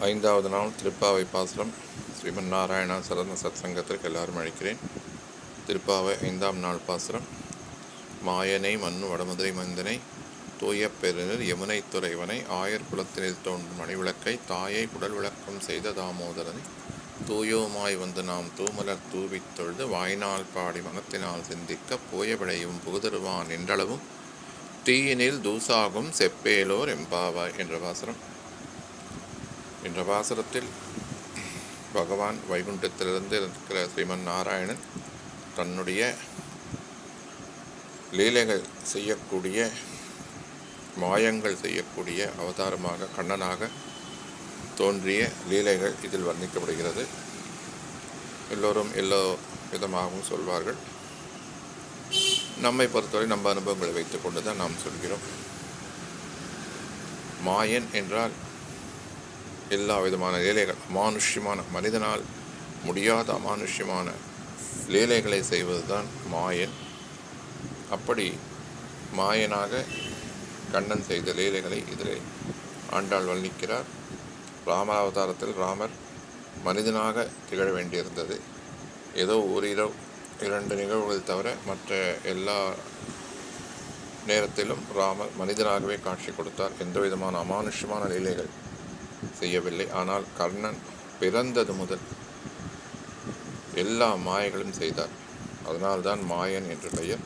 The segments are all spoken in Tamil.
ஐந்தாவது நாள் திருப்பாவை பாசுரம். ஸ்ரீமன் நாராயணா சரண சத் சங்கத்திற்கு எல்லாரும் அழைக்கிறேன். திருப்பாவை 5ஆம் நாள் பாசுரம். மாயனை மண்ணு வடமதுரை மந்தனை தூய பெருநர் யமுனை துறைவனை ஆயர் குலத்தினில் தோன்றும் மணிவிளக்கை தாயை குடல் விளக்கம் செய்த தாமோதரனை தூயோமாய் வந்து நாம் தூமலர் தூவித் தொழுது வாய்நாள் பாடி மனத்தினால் சிந்திக்க போய விளையும் புகுதருவான் என்றளவும் தீயினில் தூசாகும் செப்பேலோர் எம்பாவாய் என்ற பாசுரம். என்ற பாசுரத்தில் பகவான் வைகுண்டத்திலிருந்து இருக்கிற ஸ்ரீமன் நாராயணன் தன்னுடைய லீலைகள் செய்யக்கூடிய மாயங்கள் செய்யக்கூடிய அவதாரமாக கண்ணனாக தோன்றிய லீலைகள் இதில் வர்ணிக்கப்படுகிறது. எல்லோரும் எல்லா விதமாகவும் சொல்வார்கள். நம்மை பொறுத்தவரை நம்ம அனுபவங்களை வைத்துக் கொண்டு தான் நாம் சொல்கிறோம். மாயன் என்றால் எல்லா விதமான லீலைகள், அமானுஷ்யமான, மனிதனால் முடியாத அமானுஷ்யமான லீலைகளை செய்வது தான் மாயன். அப்படி மாயனாக கண்ணன் செய்த லீலைகளை இதில் ஆண்டாள் வர்ணிக்கிறார். ராம அவதாரத்தில் ராமர் மனிதனாக திகழ வேண்டியிருந்தது. ஏதோ ஒரு 2 நிகழ்வுகள் தவிர மற்ற எல்லா நேரத்திலும் ராமர் மனிதனாகவே காட்சி கொடுத்தார். எந்த விதமான அமானுஷ்யமான லீலைகள் செய்யவில்லை. ஆனால் கர்ணன் பிறந்தது முதல் எல்லா மாயைகளும் செய்தார். அதனால்தான் மாயன் என்று பெயர்.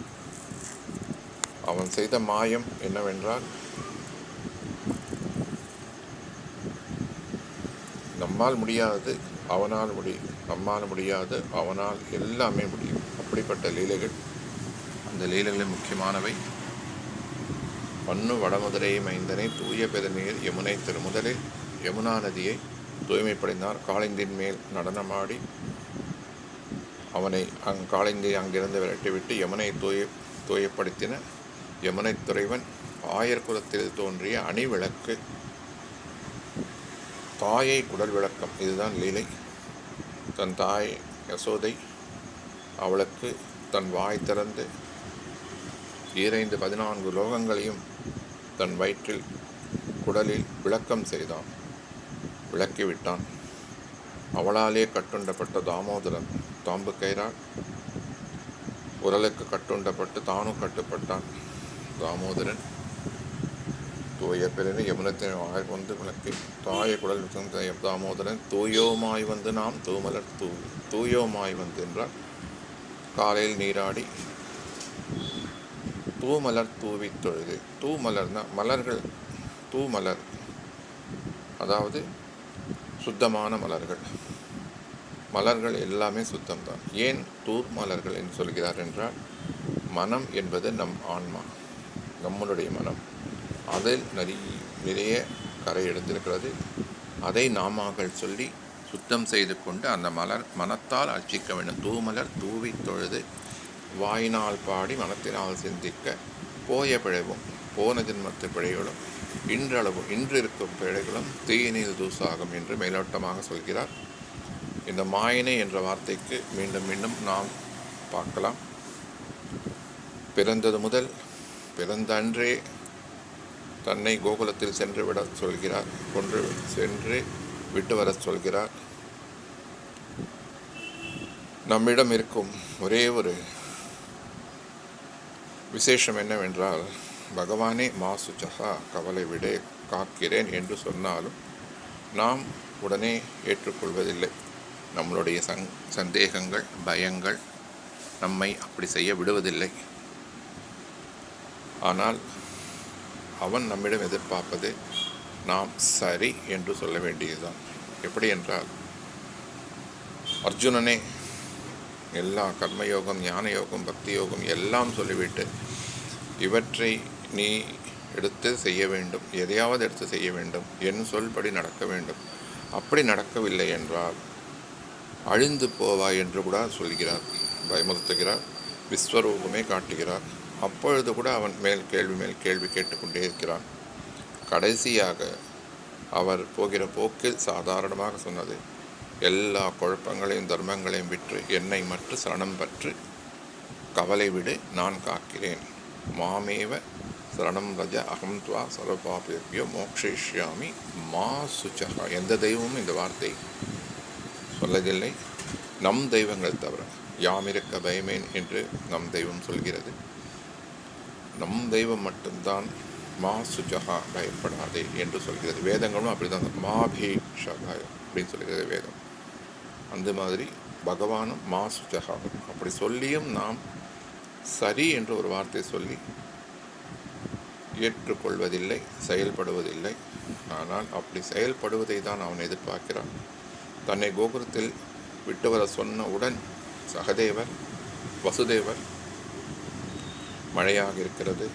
அவன் செய்த மாயம் என்னவென்றால், நம்மால் முடியாது அவனால் முடியும், நம்மால் முடியாது அவனால் எல்லாமே முடியும். அப்படிப்பட்ட லீலைகள். அந்த லீலைகளில் முக்கியமானவை மண்ணு வடமதுரை மைந்தனை தூய பெருநீர் யமுனை திருமுதலில் யமுனா நதியை தூய்மைப்படுத்தினார். காளிந்தின் மேல் நடனமாடி அவனை காளிந்தி அங்கிருந்து விரட்டிவிட்டு யமுனை தூயப்படுத்தின யமுனை துறைவன் ஆயர் குலத்தில் தோன்றிய அணி விளக்கு, தாயை குடல் விளக்கம். இதுதான் லீலை. தன் தாய் யசோதை அவளுக்கு தன் வாய் திறந்து 14 லோகங்களையும் தன் வயிற்றில் குடலில் விளக்கம் செய்தான், விளக்கிவிட்டான். அவளாலே கட்டுண்டப்பட்ட தாமோதரன் தாம்பு கயிறால் உரலுக்கு கட்டுண்டப்பட்டு தானும் கட்டுப்பட்டான். தாமோதரன் தூய பெருநீர் யமுனத்தின் வாய் வந்து விளக்கி தாயை குடல் தாமோதரன் தூயோமாய் வந்து நாம் தூமலர் தூயோமாய் வந்து என்றால் காலையில் நீராடி தூமலர் தூவி தொழுது. தூமலர்னா மலர்கள், தூமலர் அதாவது சுத்தமான மலர்கள். மலர்கள் எல்லாமே சுத்தம்தான். ஏன் தூர் மலர்கள் என்று சொல்கிறார் என்றால், மனம் என்பது நம் ஆன்மா, நம்மளுடைய மனம். அதில் நிறைய கரை எடுத்திருக்கிறது. அதை நாமாக்கள் சொல்லி சுத்தம் செய்து கொண்டு அந்த மனத்தால் அர்ச்சிக்க வேண்டும். தூமலர் தூவி தொழுது வாயினால் பாடி மனத்தினால் சிந்திக்க போய பிழைவும், போன ஜென்மத்து பிழைகளும் இன்று இருக்கும் பிழைகளும் தீயினில் தூசாகும் என்று மேலோட்டமாக சொல்கிறார். இந்த மாயனை என்ற வார்த்தைக்கு மீண்டும் மீண்டும் நாம் பார்க்கலாம். பிறந்தது முதல் பிறந்த அன்றே தன்னை கோகுலத்தில் சென்று விட சொல்கிறார், சென்று விட்டு வர சொல்கிறார். நம்மிடம் இருக்கும் ஒரே ஒரு விசேஷம் என்னவென்றால், பகவானே மாசுச்சகா கவலை விடே காக்கிறேன் என்று சொன்னாலும் நாம் உடனே ஏற்றுக்கொள்வதில்லை. நம்மளுடைய சந்தேகங்கள், பயங்கள் நம்மை அப்படி செய்ய விடுவதில்லை. ஆனால் அவன் நம்மிடம் எதிர்பார்ப்பது நாம் சரி என்று சொல்ல வேண்டியதுதான். எப்படி என்றால், அர்ஜுனனே எல்லா கர்மயோகம், ஞான யோகம், பக்தி யோகம் எல்லாம் சொல்லிவிட்டு இவற்றை நீ எடுத்து செய்ய வேண்டும், எதையாவது எடுத்து செய்ய வேண்டும், என் சொல்படி நடக்க வேண்டும். அப்படி நடக்கவில்லை என்றால் அழிந்து போவாய் என்று கூட சொல்கிறார், பயமுறுத்துகிறார், விஸ்வரூபமே காட்டுகிறார். அப்பொழுது கூட அவன் மேல் கேள்வி கேட்டுக்கொண்டே இருக்கிறான். கடைசியாக அவர் போகிற போக்கில் சாதாரணமாக சொன்னது, எல்லா குழப்பங்களையும் தர்மங்களையும் விற்று என்னை மட்டும் சரணம் பற்று, கவலை விடு, நான் காக்கிறேன், மாமேவ சரணம் ரஜ அகம் துவா சர்வபாபேபியோ மோக்ஷயிஷ்யாமி மா சுச்சகா. எந்த தெய்வமும் இந்த வார்த்தை சொல்லதில்லை, நம் தெய்வங்கள் தவிர. யாமிருக்க பயமேன் என்று நம் தெய்வம் சொல்கிறது. நம் தெய்வம் மட்டும்தான் மா சுஜகா, பயப்படாதே என்று சொல்கிறது. வேதங்களும் அப்படி தான், மாபீஷகா அப்படின்னு சொல்கிறது வேதம். அந்த மாதிரி பகவானும் மா சுஜகா அப்படி சொல்லியும் நாம் சரி என்று ஒரு வார்த்தை சொல்லி ஏற்றுக்கொள்வதில்லை, செயல்படுவதில்லை. ஆனால் அப்படி செயல்படுவதை தான் அவன் எதிர்பார்க்கிறான். தன்னை கோபுரத்தில் விட்டு வர சொன்னவுடன் சகதேவர், வசுதேவர், மழையாக இருக்கிறது,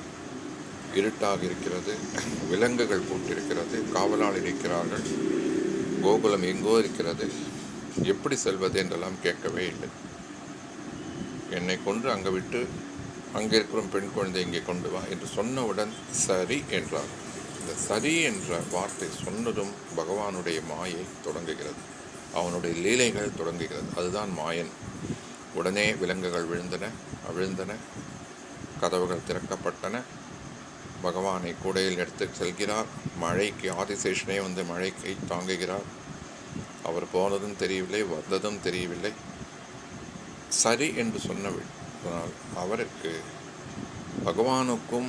இருட்டாக இருக்கிறது, விலங்குகள் போட்டிருக்கிறது, காவலால் இருக்கிறார்கள், கோகுலம் எங்கோ இருக்கிறது, எப்படி செல்வது என்றெல்லாம் கேட்கவே இல்லை. என்னை கொண்டு அங்கே விட்டு அங்கே இருக்கிற பெண் குழந்தை இங்கே கொண்டு வா என்று சொன்னவுடன் சரி என்றார். இந்த சரி என்ற வார்த்தை சொன்னதும் பகவானுடைய மாயை தொடங்குகிறது, அவனுடைய லீலைகள் தொடங்குகிறது. அதுதான் மாயன். உடனே விலங்குகள் விழுந்தன, கதவுகள் திறக்கப்பட்டன. பகவானை கூடையில் எடுத்து செல்கிறார். மழைக்கு ஆதிசேஷனே வந்து மழைக்கு தாங்குகிறார். அவர் போனதும் தெரியவில்லை, வந்ததும் தெரியவில்லை. சரி என்று சொன்னால் அவருக்கு, பகவானுக்கும்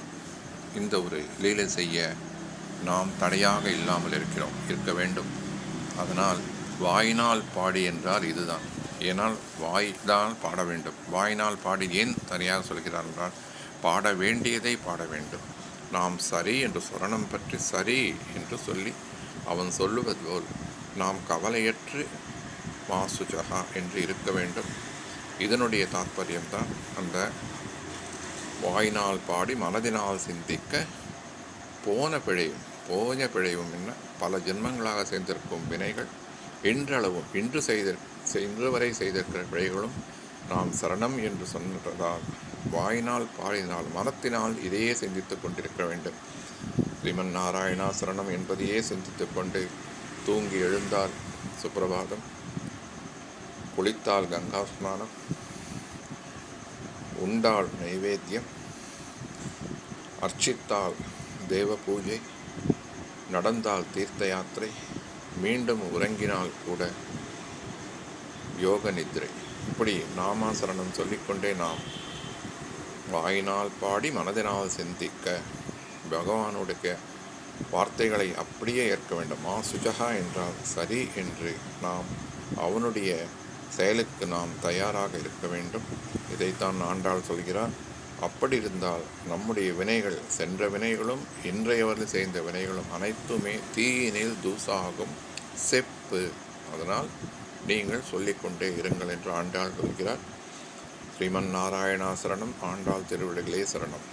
இந்த ஒரு லீலை செய்ய நாம் தடையாக இல்லாமல் இருக்க வேண்டும். அதனால் வாயினால் பாடி என்றால் இதுதான். ஏனால் வாய்தான் பாட வேண்டும். வாயினால் பாடி ஏன் தனியாக சொல்கிறார் என்றால், பாட வேண்டியதை பாட வேண்டும். நாம் சரி என்று சரணம் பற்றி சரி என்று சொல்லி அவன் சொல்லுவது போல் நாம் கவலையற்று மாசுஜகா என்று இருக்க வேண்டும். இதனுடைய தாற்பயம்தான் அந்த வாயினால் பாடி மனதினால் சிந்திக்க போன பிழையும் என்ன பல ஜென்மங்களாக சேர்ந்திருக்கும் வினைகள், இன்றளவும் இன்று வரை செய்திருக்கிற பிழைகளும் நாம் சரணம் என்று சொன்னதால் வாயினால் பாடினால் மனத்தினால் இதையே சிந்தித்து கொண்டிருக்க வேண்டும். ஸ்ரீமன் நாராயணா சரணம் என்பதையே சிந்தித்து கொண்டு தூங்கி எழுந்தால் சுப்பிரபாதம், குளித்தால் கங்கா ஸ்நானம், உண்டால் நைவேத்தியம், அர்ச்சித்தால் தேவ பூஜை, நடந்தால் தீர்த்த யாத்திரை, மீண்டும் உறங்கினால் கூட யோக நித்ரை. இப்படி நாமாசரணம் சொல்லிக்கொண்டே நாம் வாயினால் பாடி மனதினால் சிந்திக்க பகவானுடைய வார்த்தைகளை அப்படியே ஏற்க வேண்டும். மா சுஜகா என்றால் சரி என்று நாம் அவனுடைய செயலுக்கு நாம் தயாராக இருக்க வேண்டும். இதைத்தான் ஆண்டாள் சொல்கிறார். அப்படி இருந்தால் நம்முடைய வினைகள், சென்ற வினைகளும் இன்றையவரில் செய்த வினைகளும் அனைத்துமே தீயினில் தூசாகும் செப்பு. அதனால் நீங்கள் சொல்லிக்கொண்டே இருங்கள் என்று ஆண்டாள் சொல்கிறார். ஸ்ரீமன் நாராயணா சரணம். ஆண்டாள் திருவிடைகளே சரணம்.